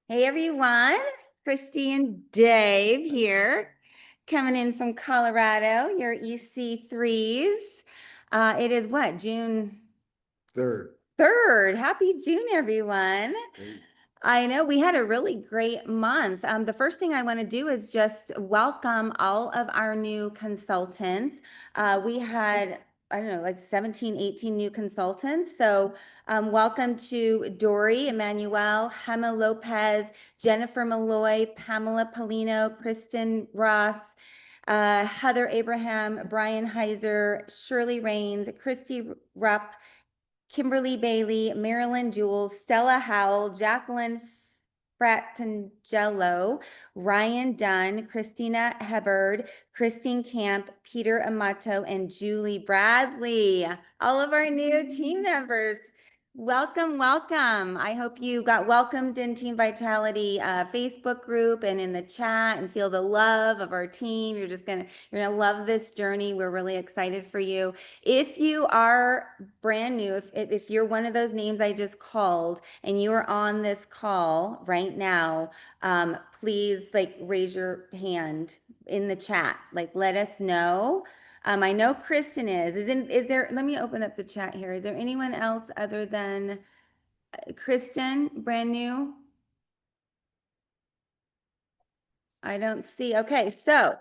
Hey everyone, Christy and Dave here, coming in from Colorado, your EC3s. It is what, June Third. 3rd. Happy June, everyone. Great. I know we had a really great month. The first thing I want to do is just welcome all of our new consultants. We had, I don't know, like 17, 18 new consultants. So welcome to Dory, Emmanuel, Hema Lopez, Jennifer Malloy, Pamela Polino, Kristen Ross, Heather Abraham, Brian Heiser, Shirley Rains, Christy Rupp, Kimberly Bailey, Marilyn Jules, Stella Howell, Jacqueline Fratangelo, Ryan Dunn, Christina Hebard, Christine Camp, Peter Amato, and Julie Bradley. All of our new team members. Welcome, welcome. I hope you got welcomed in Team Vitality Facebook group and in the chat and feel the love of our team. You're gonna love this journey. We're really excited for you. If you are brand new, if you're one of those names I just called and you're on this call right now, please raise your hand in the chat. Let us know. I know Kristen is there, let me open up the chat here. Is there anyone else other than Kristen, brand new? I don't see. Okay, so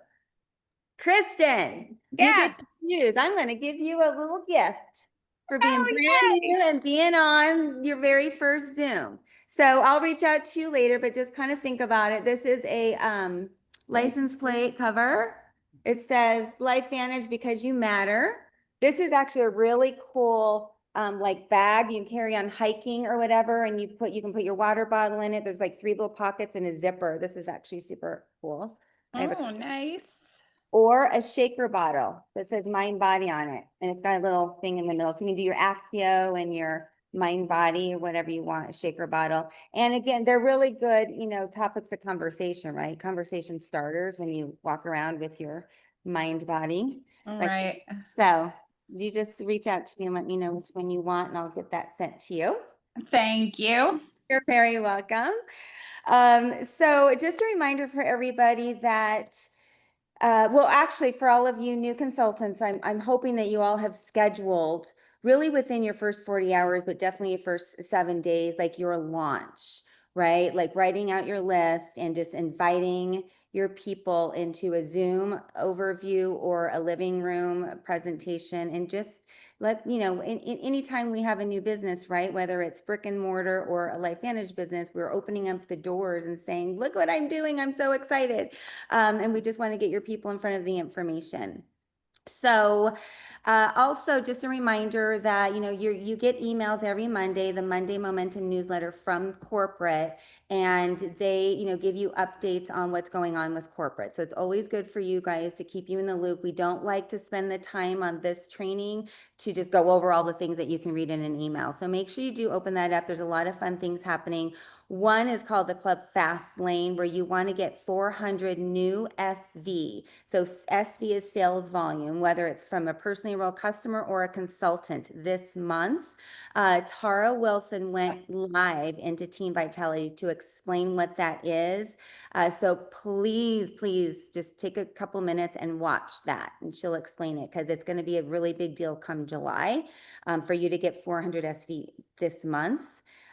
Kristen, you Yeah. get to choose. I'm going to give you a little gift for being Oh, brand yay. new and being on your very first Zoom. So I'll reach out to you later, but just kind of think about it. This is a license plate cover. It says LifeVantage because you matter. This is actually a really cool like bag you can carry on hiking or whatever, and you can put your water bottle in it. There's like 3 little pockets and a zipper. This is actually super cool. I have a Oh, nice. or a shaker bottle that says mind body on it. And it's got a little thing in the middle. So you can do your Axio and your mind body or whatever you want, a shaker bottle. And again, they're really good, topics of conversation, right? Conversation starters when you walk around with your mind body. All Like, right. so you just reach out to me and let me know which one you want and I'll get that sent to you. Thank you. You're very welcome. So just a reminder for everybody that well, actually, for all of you new consultants, I'm hoping that you all have scheduled really within your first 40 hours, but definitely your first 7 days, like your launch, right? Like writing out your list and just inviting your people into a Zoom overview or a living room presentation and just anytime we have a new business, right? Whether it's brick and mortar or a LifeVantage business, we're opening up the doors and saying, look what I'm doing. I'm so excited. And we just want to get your people in front of the information. So also just a reminder that you get emails every Monday, the Monday Momentum newsletter from corporate, and they give you updates on what's going on with corporate. So it's always good for you guys to keep you in the loop. We don't like to spend the time on this training to just go over all the things that you can read in an email. So make sure you do open that up. There's a lot of fun things happening. One is called the Club Fast Lane, where you want to get 400 new SV. So SV is sales volume, whether it's from a personally enrolled customer or a consultant this month. Tara Wilson went live into Team Vitality to explain what that is. So please, please just take a couple minutes and watch that, and she'll explain it because it's going to be a really big deal come July for you to get 400 SV this month.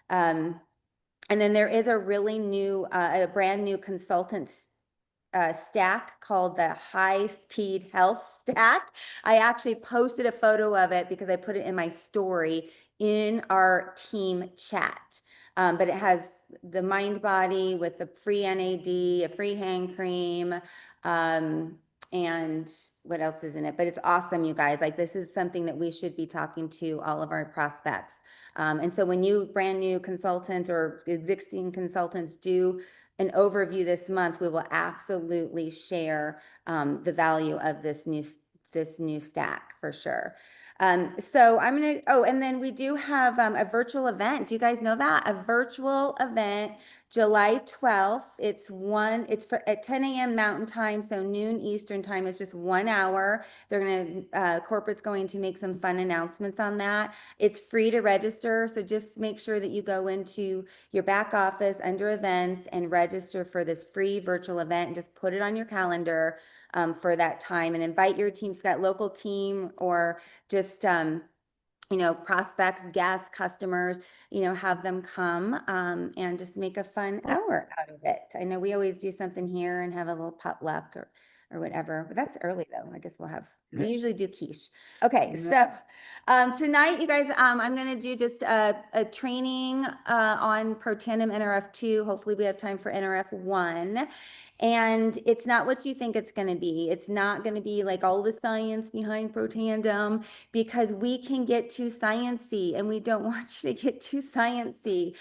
And then there is a really new, a brand new consultant stack called the High Speed Health Stack. I actually posted a photo of it because I put it in my story in our team chat. But it has the mind body with the free NAD, a free hand cream, and what else is in it? But it's awesome, you guys. Like, this is something that we should be talking to all of our prospects. And so when you brand new consultants or existing consultants do an overview this month, we will absolutely share the value of this new stack for sure. So I'm gonna, oh, and then we do have a virtual event. Do you guys know that? A virtual event, July 12th. It's for at 10 a.m. Mountain Time, so noon Eastern Time. It's just 1 hour. Corporate's going to make some fun announcements on that. It's free to register, so just make sure that you go into your back office under events and register for this free virtual event and just put it on your calendar for that time and invite your team. If you've got local team or just prospects, guests, customers, have them come and just make a fun hour out of it. I know we always do something here and have a little potluck or whatever, but that's early though. I guess we usually do quiche. Okay, so tonight, you guys, I'm going to do just a training on Protandim Nrf2. Hopefully we have time for Nrf1. And it's not what you think it's going to be. It's not going to be like all the science behind Protandim, because we can get too sciencey and we don't want you to get too sciencey.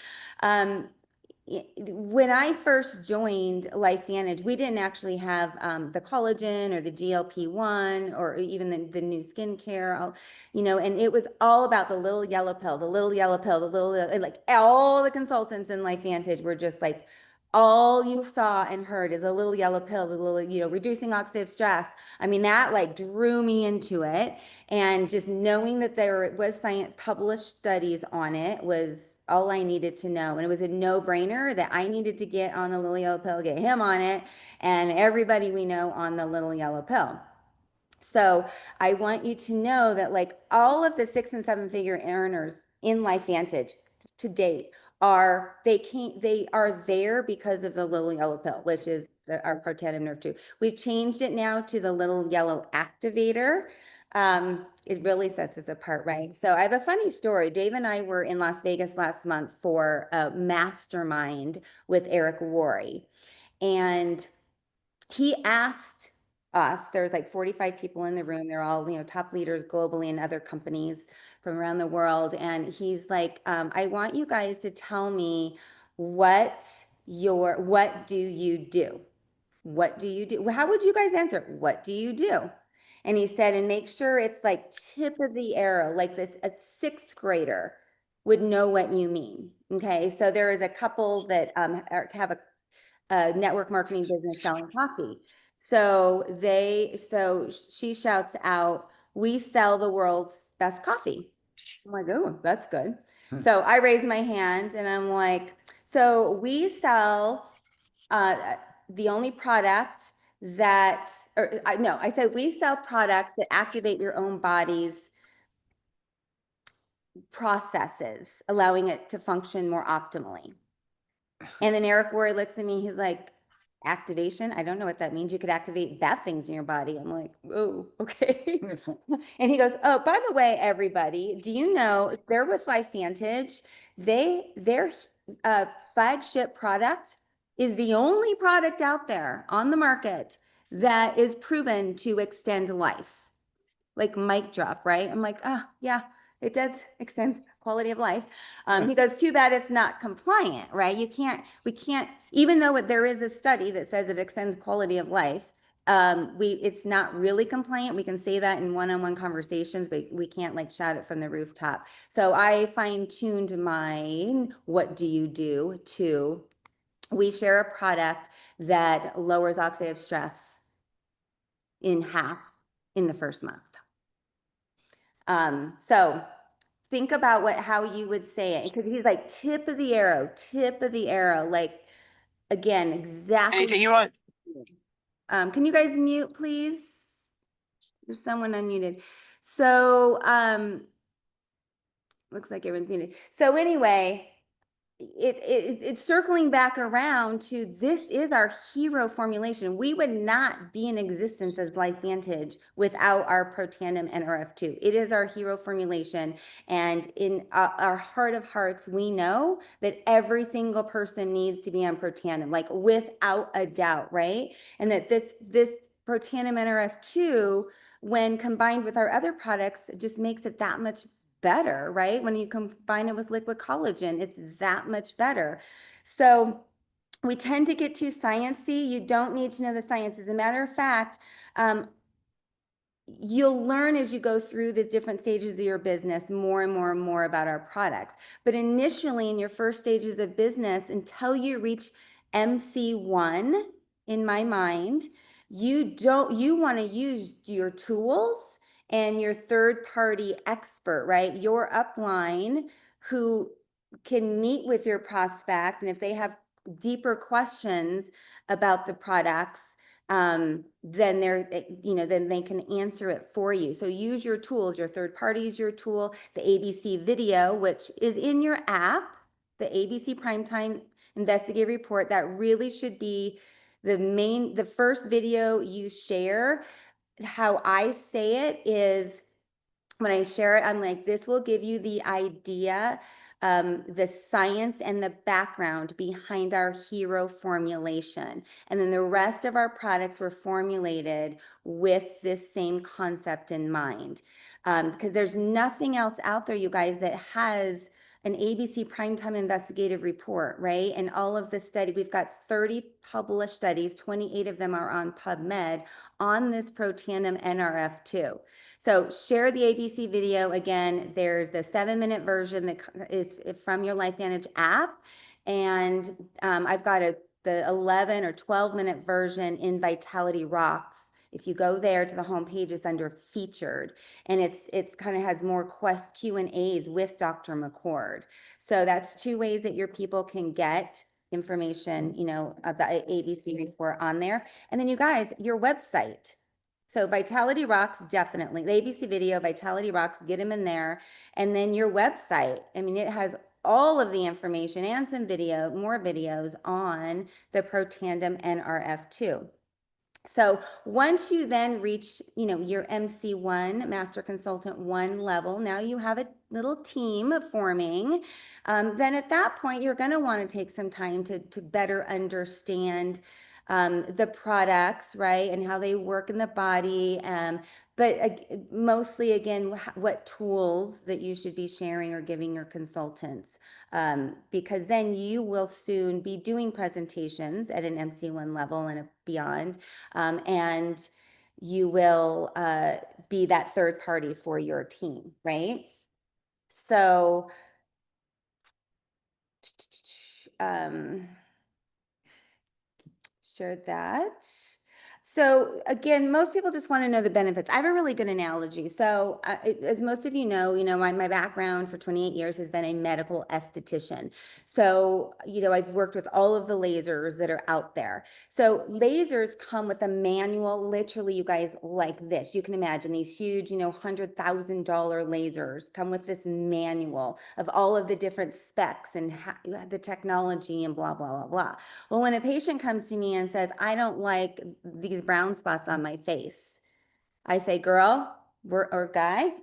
When I first joined LifeVantage, we didn't actually have the collagen or the GLP-1 or even the new skincare, and it was all about the little yellow pill, the little yellow pill, like all the consultants in LifeVantage were just like, all you saw and heard is a little yellow pill, the little, reducing oxidative stress. I mean, that like drew me into it. And just knowing that there was science published studies on it was all I needed to know. And it was a no-brainer that I needed to get on the little yellow pill, get him on it, and everybody we know on the little yellow pill. So I want you to know that like all of the 6 and 7 figure earners in LifeVantage to date they are there because of the little yellow pill, which is our Protandim Nrf2. We've changed it now to the little yellow activator. It really sets us apart, right? So I have a funny story. Dave and I were in Las Vegas last month for a mastermind with Eric Worre, and he asked us, there's like 45 people in the room. They're all, top leaders globally in other companies from around the world. And he's like, I want you guys to tell me what do you do? What do you do? How would you guys answer? What do you do? And he said, and make sure it's like tip of the arrow, like this, a 6th grader would know what you mean. Okay. So there is a couple that have a network marketing business selling coffee. So she shouts out, "We sell the world's best coffee." I'm like, "Oh, that's good." So I raise my hand and I'm like, "So we sell the only product that, or no, I said we sell products that activate your own body's processes, allowing it to function more optimally." And then Eric Worre looks at me, he's like, activation? I don't know what that means. You could activate bad things in your body. I'm like, oh, okay. And he goes, oh, by the way, everybody, do you know they're with LifeVantage? Their flagship product is the only product out there on the market that is proven to extend life. Like mic drop, right? I'm like, oh, yeah, it does extend quality of life. He goes, too bad it's not compliant, right? We can't, even though there is a study that says it extends quality of life, it's not really compliant. We can say that in one-on-one conversations, but we can't like shout it from the rooftop. So I fine-tuned mine, what do you do, to we share a product that lowers oxidative stress in half in the first month. So think about how you would say it, because he's like tip of the arrow, like again, exactly. Anything you want. Can you guys mute, please? There's someone unmuted. So, looks like everyone's muted. So anyway, it's circling back around to this is our hero formulation. We would not be in existence as LifeVantage without our Protandim Nrf2. It is our hero formulation, and in our heart of hearts, we know that every single person needs to be on Protandim, like without a doubt, right? And that this Protandim Nrf2, when combined with our other products, just makes it that much better, right? When you combine it with liquid collagen, it's that much better. So we tend to get too sciencey. You don't need to know the science. As a matter of fact, you'll learn as you go through the different stages of your business more and more and more about our products. But initially, in your first stages of business, until you reach MC1, in my mind, you want to use your tools and your third party expert, right? Your upline who can meet with your prospect, and if they have deeper questions about the products, then then they can answer it for you. So use your tools. Your third party is your tool. The ABC video, which is in your app, the ABC Primetime Investigative Report, that really should be the first video you share. How I say it is, when I share it, I'm like, this will give you the idea, the science and the background behind our hero formulation. And then the rest of our products were formulated with this same concept in mind. Because there's nothing else out there, you guys, that has an ABC Primetime Investigative Report, right? And all of the study, we've got 30 published studies, 28 of them are on PubMed on this Protandim Nrf2. So share the ABC video. Again, there's the 7-minute version that is from your LifeVantage app. And I've got the 11 or 12-minute version in Vitality Rocks. If you go there to the homepage, it's under featured, and it's kind of has more Q&As with Dr. McCord. So that's 2 ways that your people can get information, of the ABC report on there. And then you guys, your website. So Vitality Rocks, definitely. The ABC video, Vitality Rocks, get them in there. And then your website. I mean, it has all of the information and some more videos on the Protandim Nrf2. So once you then reach, your MC1, Master Consultant 1 level, now you have a little team forming. Then at that point, you're going to want to take some time to better understand the products, right, and how they work in the body. But mostly, again, what tools that you should be sharing or giving your consultants, because then you will soon be doing presentations at an MC1 level and beyond, and you will be that third party for your team, right? So, share that. So again, most people just want to know the benefits. I have a really good analogy. So as most of you know, my background for 28 years has been a medical esthetician. So, I've worked with all of the lasers that are out there. So lasers come with a manual, literally, you guys, like this. You can imagine these huge, $100,000 lasers come with this manual of all of the different specs and the technology and blah, blah, blah, blah. Well, when a patient comes to me and says, I don't like these brown spots on my face, I say, girl, or guy,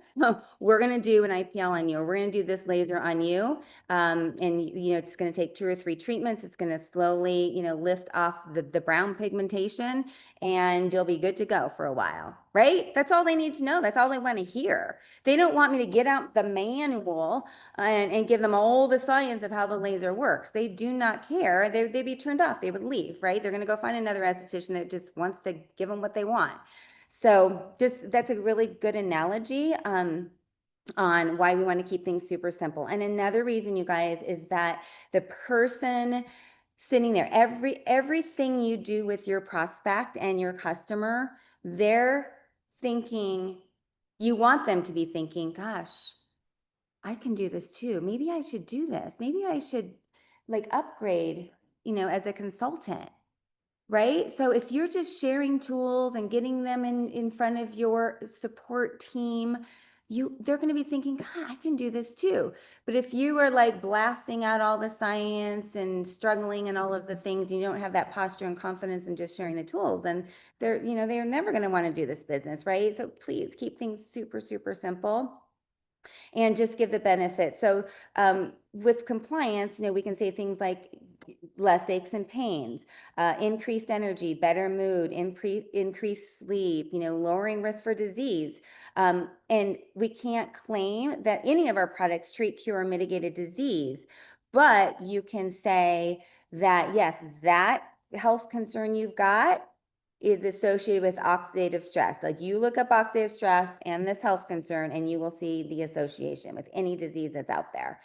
we're going to do an IPL on you. We're going to do this laser on you. And, it's going to take 2 or 3 treatments. It's going to slowly, lift off the brown pigmentation, and you'll be good to go for a while, right? That's all they need to know. That's all they want to hear. They don't want me to get out the manual and give them all the science of how the laser works. They do not care. They'd be turned off. They would leave, right? They're going to go find another esthetician that just wants to give them what they want. So that's a really good analogy on why we want to keep things super simple. And another reason, you guys, is that the person sitting there, everything you do with your prospect and your customer, they're thinking, you want them to be thinking, gosh, I can do this too. Maybe I should do this. Maybe I should upgrade, as a consultant. Right? So if you're just sharing tools and getting them in front of your support team, they're going to be thinking, God, I can do this too. But if you are blasting out all the science and struggling and all of the things, you don't have that posture and confidence in just sharing the tools, and they're never going to want to do this business, right? So please keep things super, super simple and just give the benefit. So with compliance, we can say things like less aches and pains, increased energy, better mood, increased sleep, lowering risk for disease. And we can't claim that any of our products treat, cure, or mitigate a disease, but you can say that, yes, that health concern you've got, is associated with oxidative stress. Like you look up oxidative stress and this health concern, and you will see the association with any disease that's out there.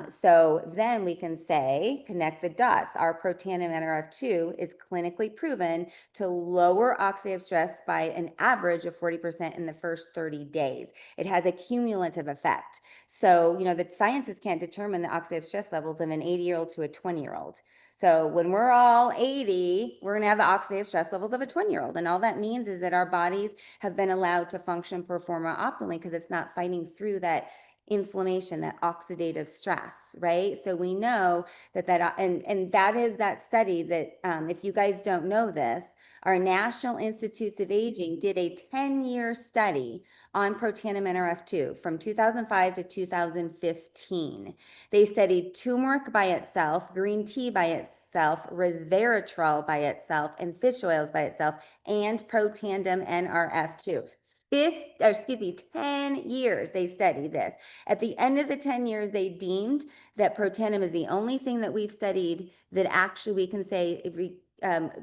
So then we can say, connect the dots. Our Protandim Nrf2 is clinically proven to lower oxidative stress by an average of 40% in the first 30 days. It has a cumulative effect. So, the scientists can't determine the oxidative stress levels of an 80-year-old to a 20-year-old. So when we're all 80, we're gonna have the oxidative stress levels of a 20-year-old. And all that means is that our bodies have been allowed to function, perform optimally because it's not fighting through that inflammation, that oxidative stress, right? So we know that and that is that study that, if you guys don't know this, our National Institutes of Aging did a 10-year study on Protandim Nrf2 from 2005 to 2015. They studied turmeric by itself, green tea by itself, resveratrol by itself, and fish oils by itself, and Protandim Nrf2. 10 years they studied this. At the end of the 10 years, they deemed that Protandim is the only thing that we've studied that actually we can say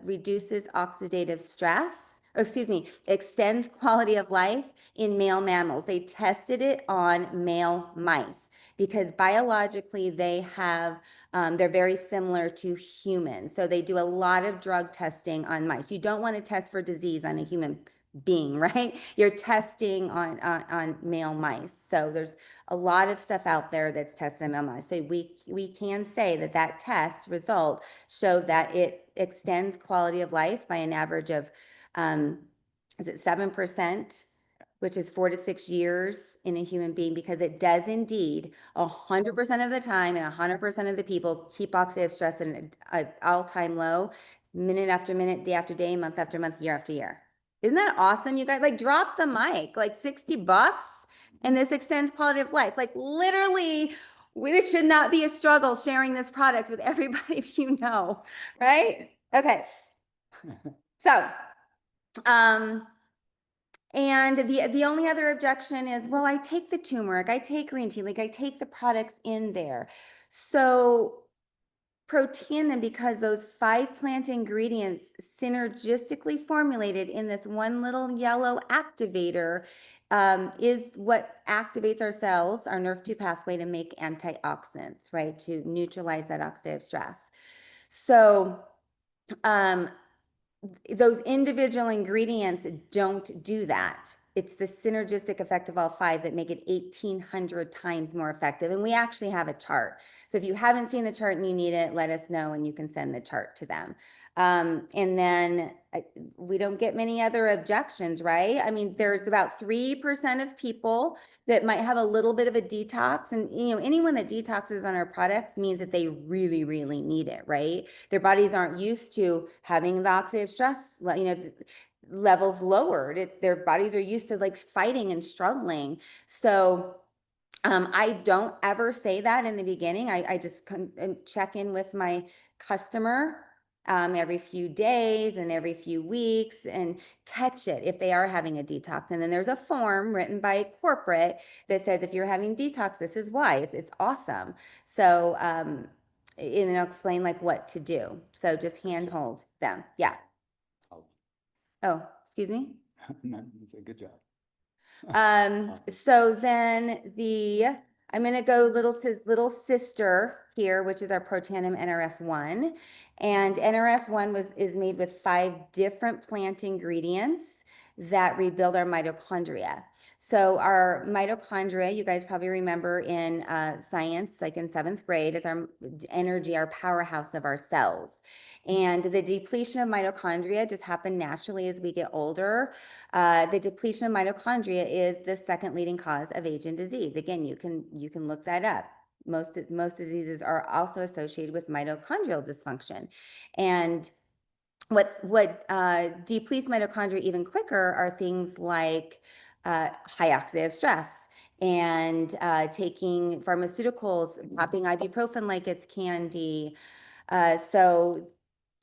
reduces oxidative stress, or excuse me, extends quality of life in male mammals. They tested it on male mice because biologically they have, they're very similar to humans. So they do a lot of drug testing on mice. You don't want to test for disease on a human being, right? You're testing on male mice. So there's a lot of stuff out there that's tested on male mice. So we can say that that test result showed that it extends quality of life by an average of, is it 7%, which is 4 to 6 years in a human being, because it does indeed 100% of the time and 100% of the people keep oxidative stress at an all-time low, minute after minute, day after day, month after month, year after year. Isn't that awesome? You guys, like, drop the mic, like $60, and this extends quality of life. Like, literally, this should not be a struggle sharing this product with everybody if you know, right? Okay. So, and the only other objection is, well, I take the turmeric, I take green tea, like I take the products in there. So Protandim, because those 5 plant ingredients synergistically formulated in this one little yellow activator, is what activates our cells, our Nrf2 pathway, to make antioxidants, right? To neutralize that oxidative stress. So, those individual ingredients don't do that. It's the synergistic effect of all 5 that make it 1,800 times more effective. And we actually have a chart. So if you haven't seen the chart and you need it, let us know and you can send the chart to them. And then we don't get many other objections, right? I mean, there's about 3% of people that might have a little bit of a detox. And, anyone that detoxes on our products means that they really, really need it, right? Their bodies aren't used to having the oxidative stress, levels lowered. Their bodies are used to like fighting and struggling. So I don't ever say that in the beginning. I just check in with my customer every few days and every few weeks and catch it if they are having a detox. And then there's a form written by corporate that says, if you're having detox, this is why. It's awesome. So, and I'll explain like what to do. So just handhold them. Yeah. Oh, excuse me. No, you said good job. So then I'm gonna go little sister here, which is our Protandim Nrf1. And Nrf1 is made with 5 different plant ingredients that rebuild our mitochondria. So our mitochondria, you guys probably remember in science, like in 7th grade, is our energy, our powerhouse of our cells. And the depletion of mitochondria just happened naturally as we get older. The depletion of mitochondria is the second leading cause of age and disease. Again, you can look that up. Most diseases are also associated with mitochondrial dysfunction. And what depletes mitochondria even quicker are things like high oxidative stress and taking pharmaceuticals, popping ibuprofen like it's candy. So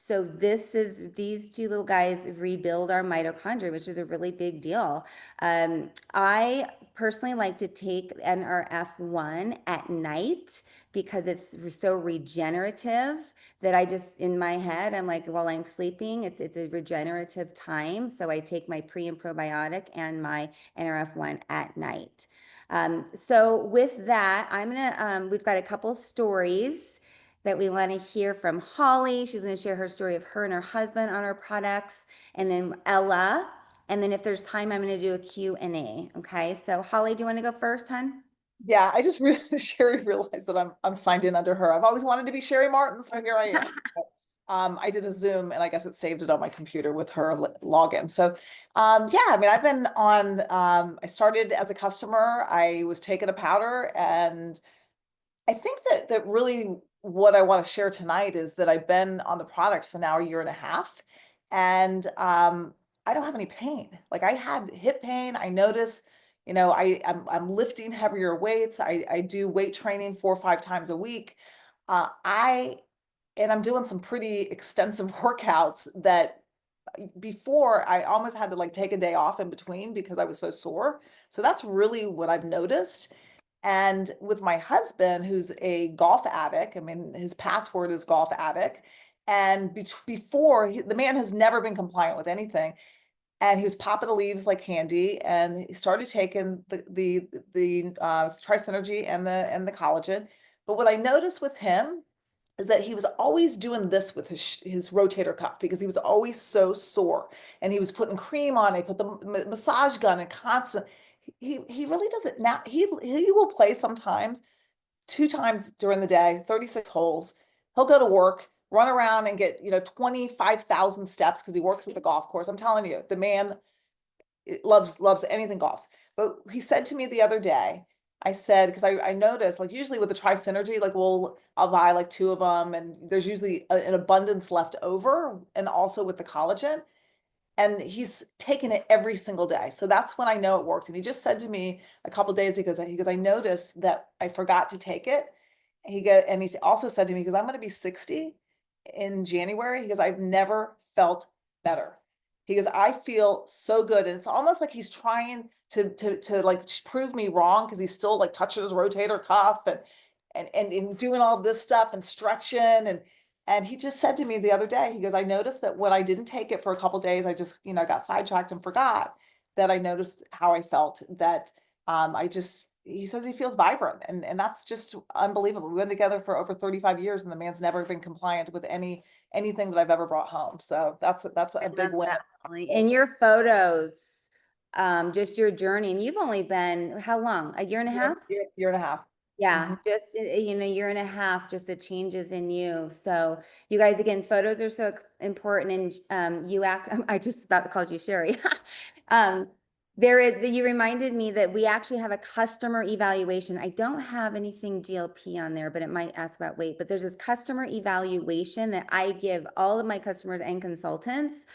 these 2 little guys rebuild our mitochondria, which is a really big deal. I personally like to take Nrf1 at night because it's so regenerative that I just, in my head, I'm like, while I'm sleeping, it's a regenerative time. So I take my pre and probiotic and my Nrf1 at night. So with that, we've got a couple stories that we want to hear from Holly. She's going to share her story of her and her husband on our products, and then Ella. And then if there's time, I'm going to do a Q&A. Okay. So Holly, do you want to go first, hon? Yeah, I just really Sherry realized that I'm signed in under her. I've always wanted to be Sherry Martin, so here I am. I did a Zoom and I guess it saved it on my computer with her login. So yeah, I mean I've been on I started as a customer. I was taking a powder, and I think that really what I want to share tonight is that I've been on the product for now a year and a half, and I don't have any pain. Like I had hip pain. I notice, I'm lifting heavier weights. I do weight training 4 or 5 times a week. I and I'm doing some pretty extensive workouts that before I almost had to like take a day off in between because I was so sore. So that's really what I've noticed. And with my husband, who's a golf addict, I mean, his password is golf addict. And before, the man has never been compliant with anything. And he was popping the leaves like candy. And he started taking the Tri-Synergy and the collagen. But what I noticed with him is that he was always doing this with his rotator cuff because he was always so sore, and he was putting cream on it, put the massage gun and constant. He really doesn't now. He will play sometimes 2 times during the day, 36 holes. He'll go to work, run around and get 25,000 steps because he works at the golf course. I'm telling you, the man loves anything golf. But he said to me the other day, I said, because I noticed, like usually with the Tri-Synergy, like I'll buy like 2 of them, and there's usually an abundance left over, and also with the collagen. And he's taken it every single day. So that's when I know it worked. And he just said to me a couple days ago, I noticed that I forgot to take it. And he also said to me, because I'm going to be 60 in January. He goes, I've never felt better. He goes, I feel so good. And it's almost like he's trying to like prove me wrong, because he's still like touching his rotator cuff and doing all this stuff and stretching. And he just said to me the other day, he goes, I noticed that when I didn't take it for a couple days, I just, got sidetracked and forgot that I noticed how I felt, that he says he feels vibrant, and that's just unbelievable. We've been together for over 35 years, and the man's never been compliant with anything that I've ever brought home. So that's I a big love win. that, Holly. And your photos, just your journey, and you've only been how long? A year and a half? Year and a half. Yeah, Mhm. just year and a half, just the changes in you. So you guys, again, photos are so important, and you act. I just about called you Sherry. um, you reminded me that we actually have a customer evaluation. I don't have anything GLP on there, but it might ask about weight. But there's this customer evaluation that I give all of my customers and consultants.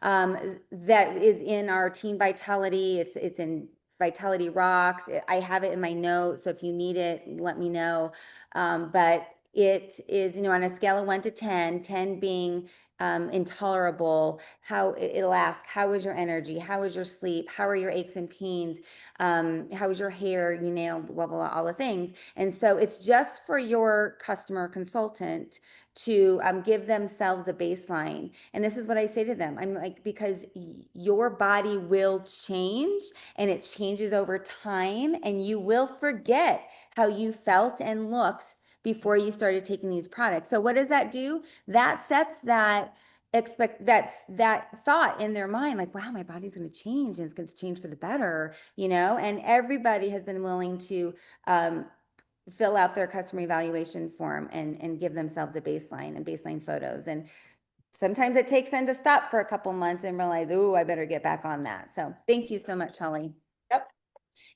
That is in our Team Vitality. It's in Vitality Rocks. I have it in my notes, so if you need it, let me know. But it is, on a scale of 1 to 10, 10 being intolerable, it'll ask, how is your energy? How is your sleep? How are your aches and pains? How is your hair? You nailed blah, blah, blah, all the things. And so it's just for your customer consultant to give themselves a baseline. And this is what I say to them. I'm like, because your body will change, and it changes over time, and you will forget how you felt and looked before you started taking these products. So what does that do? That sets that thought in their mind, like, wow, my body's going to change, and it's going to change for the better, and everybody has been willing to fill out their customer evaluation form and give themselves a baseline and baseline photos. And sometimes it takes them to stop for a couple months and realize, oh, I better get back on that. So thank you so much, Holly. Yep.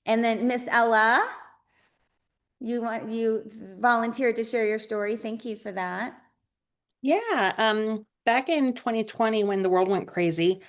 And then Miss Ella, you volunteered to share your story. Thank you for that. Yeah, back in 2020 when the world went crazy,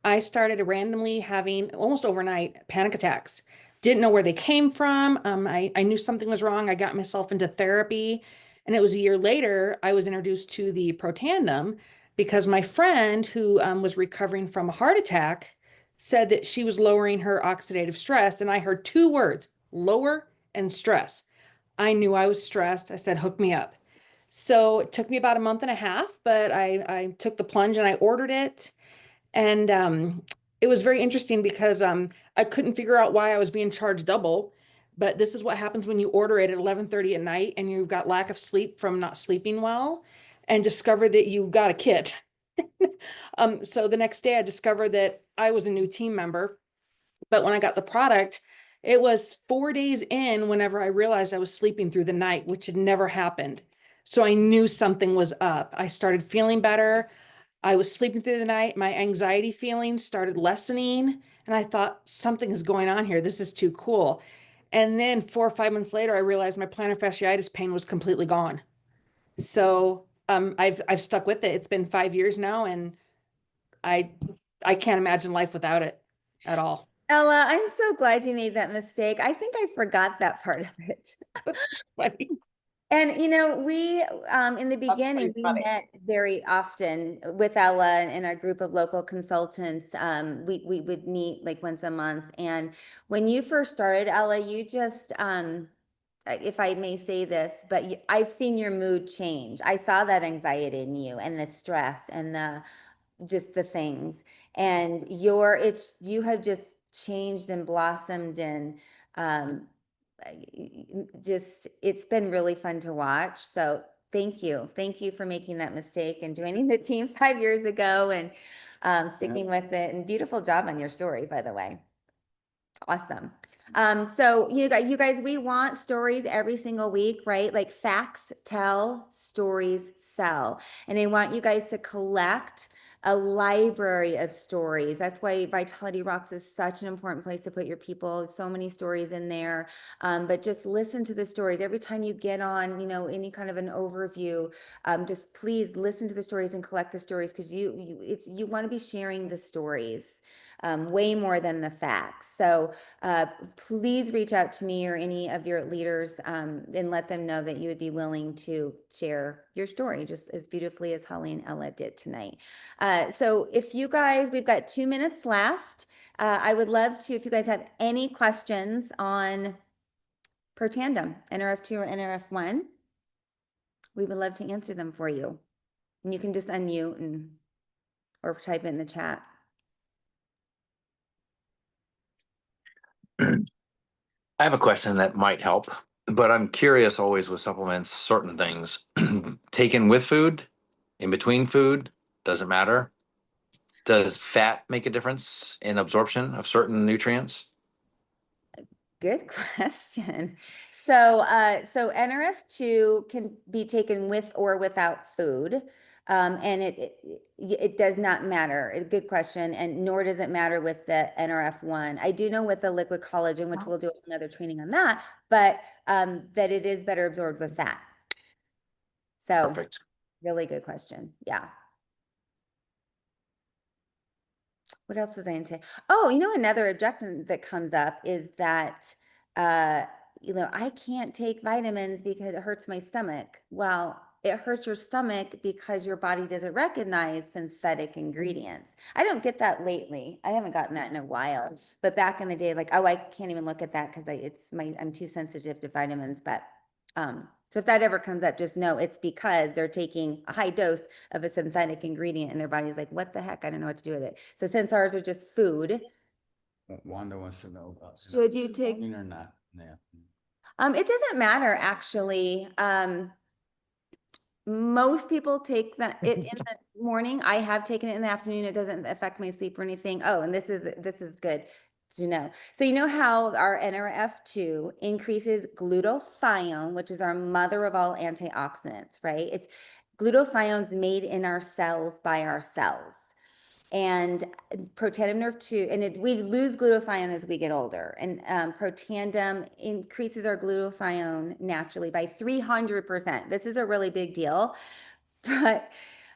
I started randomly having almost overnight panic attacks. Didn't know where they came from. I knew something was wrong. I got myself into therapy, and it was a year later I was introduced to the Protandim because my friend who was recovering from a heart attack said that she was lowering her oxidative stress. And I heard two words, lower and stress. I knew I was stressed. I said, hook me up. So it took me about a month and a half, but I took the plunge and I ordered it. And it was very interesting because I couldn't figure out why I was being charged double. But this is what happens when you order it at 11:30 at night and you've got lack of sleep from not sleeping well, and discover that you got a kit. So the next day I discovered that I was a new team member. But when I got the product, it was 4 days in whenever I realized I was sleeping through the night, which had never happened. So I knew something was up. I started feeling better. I was sleeping through the night. My anxiety feelings started lessening. And I thought, something is going on here. This is too cool. And then 4 or 5 months later, I realized my plantar fasciitis pain was completely gone. So I've stuck with it. It's been 5 years now, and I I can't imagine life without it at all. Ella, I'm so glad you made that mistake. I think I forgot that part of it. Funny. And we in the That's beginning pretty we funny. met very often with Ella and our group of local consultants. We would meet like once a month. And when you first started, Ella, you just if I may say this, but I've seen your mood change. I saw that anxiety in you and the stress and the just the things. And you have just changed and blossomed and um just it's been really fun to watch. So thank you for making that mistake and joining the team 5 years ago and sticking with it. And beautiful job on your story, by the way. Awesome. So you guys, we want stories every single week, right? Like facts tell, stories sell. And I want you guys to collect a library of stories. That's why Vitality Rocks is such an important place to put your people. So many stories in there. But just listen to the stories. Every time you get on, any kind of an overview, just please listen to the stories and collect the stories, because you want to be sharing the stories way more than the facts. So please reach out to me or any of your leaders and let them know that you would be willing to share your story just as beautifully as Holly and Ella did tonight. So if you guys, we've got 2 minutes left. I would love to, if you guys have any questions on Protandim, Nrf2 or Nrf1, we would love to answer them for you. And you can just unmute or type it in the chat. I have a question that might help, but I'm curious always with supplements, certain things taken with food, in between food, doesn't matter. Does fat make a difference in absorption of certain nutrients? Good question. So Nrf2 can be taken with or without food. And it does not matter. Good question. And nor does it matter with the Nrf1. I do know with the liquid collagen, which we'll do another training on that, but that it is better absorbed with fat. So Perfect. really good question. Yeah. What else was I into? Oh, another objection that comes up is that, I can't take vitamins because it hurts my stomach. Well, it hurts your stomach because your body doesn't recognize synthetic ingredients. I don't get that lately. I haven't gotten that in a while, but back in the day, like, oh, I can't even look at that because I'm too sensitive to vitamins. But so if that ever comes up, just know it's because they're taking a high dose of a synthetic ingredient and their body's like, what the heck? I don't know what to do with it. So since ours are just food, Wanda wants to know about. should you take? Or not? Yeah. It doesn't matter actually. Most people take it in the morning. I have taken it in the afternoon. It doesn't affect my sleep or anything. Oh, and this is good to know. So you know how our Nrf2 increases glutathione, which is our mother of all antioxidants, right? It's glutathione's made in our cells by our cells. And Protandim Nrf2, and we lose glutathione as we get older. And Protandim increases our glutathione naturally by 300%. This is a really big deal. But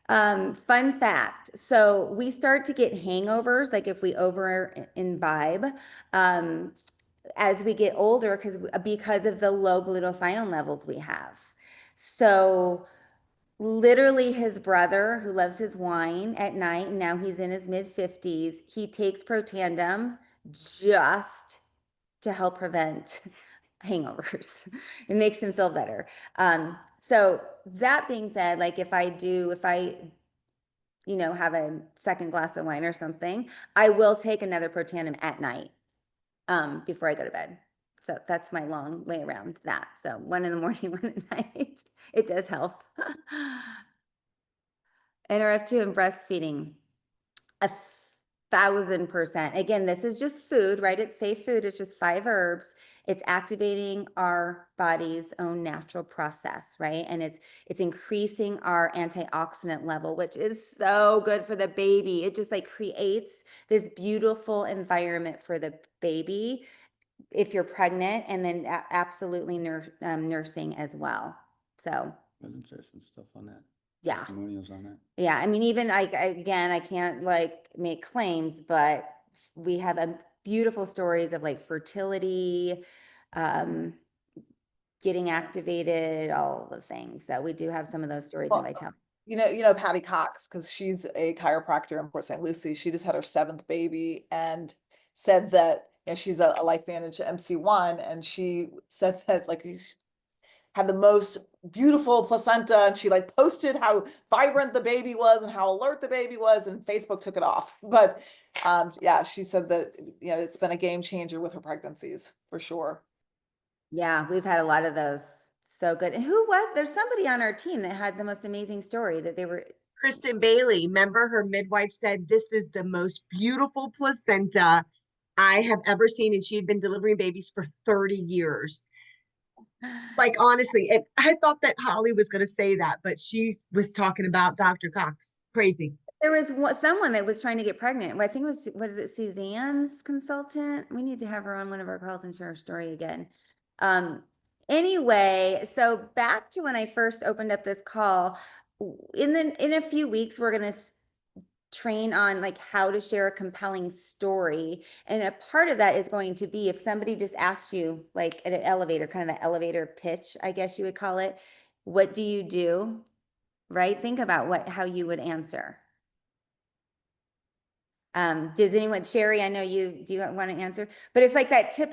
fun fact, so we start to get hangovers, like if we over imbibe, as we get older because of the low glutathione levels we have. So literally his brother who loves his wine at night, and now he's in his mid-50s, he takes Protandim just to help prevent hangovers. It makes him feel better. So that being said, like if I have a second glass of wine or something, I will take another Protandim at night, before I go to bed. So that's my long way around that. So one in the morning, one at night. It does help. Nrf2 and breastfeeding, 1,000%. Again, this is just food, right? It's safe food. It's just 5 herbs. It's activating our body's own natural process, right? And it's increasing our antioxidant level, which is so good for the baby. It just like creates this beautiful environment for the baby if you're pregnant, and then absolutely nursing as well. So Wasn't there some stuff on that? yeah. Testimonials on that? Yeah, I mean, even again, I can't like make claims, but we have a beautiful stories of like fertility, getting activated, all the things. So we do have some of those stories in Well, Vitality. You know Patty Cox, because she's a chiropractor in Port St. Lucie. She just had her 7th baby and said that, you know, she's a LifeVantage MC1, and she said that like she had the most beautiful placenta, and she like posted how vibrant the baby was and how alert the baby was, and Facebook took it off. But yeah, she said that, you know, it's been a game changer with her pregnancies for sure. Yeah, we've had a lot of those. So good. And there's somebody on our team that had the most amazing story that they were. Kristen Bailey, remember her midwife said, "This is the most beautiful placenta I have ever seen." And she had been delivering babies for 30 years. Like, honestly, I thought that Holly was going to say that, but she was talking about Dr. Cox. Crazy. There was someone that was trying to get pregnant. I think it was, what is it, Suzanne's consultant? We need to have her on one of our calls and share her story again. Anyway, so back to when I first opened up this call, in a few weeks, we're going to train on like how to share a compelling story. And a part of that is going to be if somebody just asked you like at an elevator, kind of the elevator pitch, I guess you would call it, what do you do? Right? Think about how you would answer. Does anyone, Sherry, I know do you want to answer? But it's like that tip,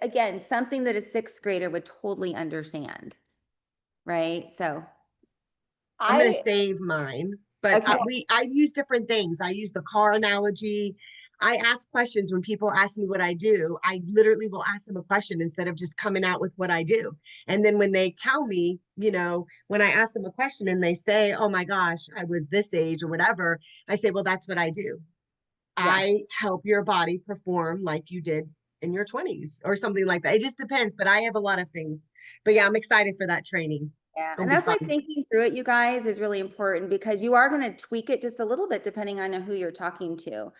again, something that a 6th grader would totally understand. Right? So I'm going to save mine, but okay. I use different things. I use the car analogy. I ask questions when people ask me what I do. I literally will ask them a question instead of just coming out with what I do. And then when they tell me, you know, when I ask them a question and they say, "Oh my gosh, I was this age," or whatever, I say, "Well, that's what I do. Yeah. I help your body perform like you did in your 20s," or something like that. It just depends, but I have a lot of things. But yeah, I'm excited for that training. Yeah, It'll and be that's why fun. thinking through it, you guys, is really important because you are going to tweak it just a little bit depending on who you're talking to.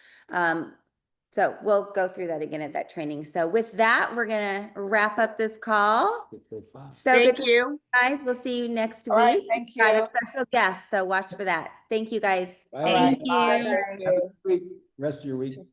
So we'll go through that again at that training. So with that, we're going to wrap up this call. So Thank good, you. guys. We'll see you next All right, week. thank Got a you. special guest, so watch for that. Thank you, guys. All right, Thank bye. you. Thank you. Rest of your week.